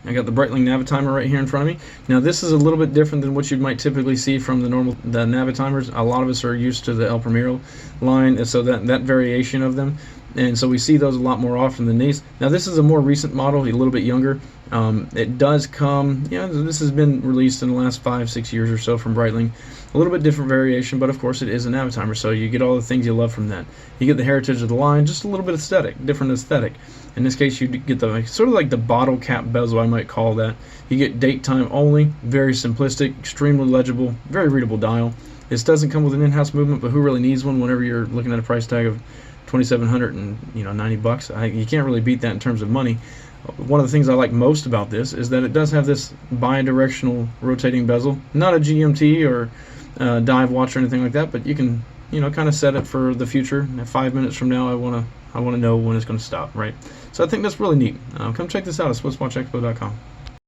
I got the Breitling Navitimer right here in front of me. Now this is a little bit different than what you might typically see from the Navitimers. A lot of us are used to the El Primero line, and so that variation of them, and so we see those a lot more often than these. Now this is a more recent model, a little bit younger. It does come, this has been released in the last 5-6 years or so from Breitling. A little bit different variation, but of course it is a Navitimer, so you get all the things you love from that. You get the heritage of the line, just a little bit different aesthetic. In this case, you get the sort of like the bottle cap bezel, I might call that. You get date time only, very simplistic, extremely legible, very readable dial. This doesn't come with an in-house movement, but who really needs one whenever you're looking at a price tag of $2,790 bucks? You can't really beat that in terms of money. One of the things I like most about this is that it does have this bidirectional rotating bezel. Not a GMT or dive watch or anything like that, but you can kind of set it for the future. 5 minutes from now, I want to know when it's going to stop, right? So I think that's really neat. Come check this out at SwissWatchExpo.com.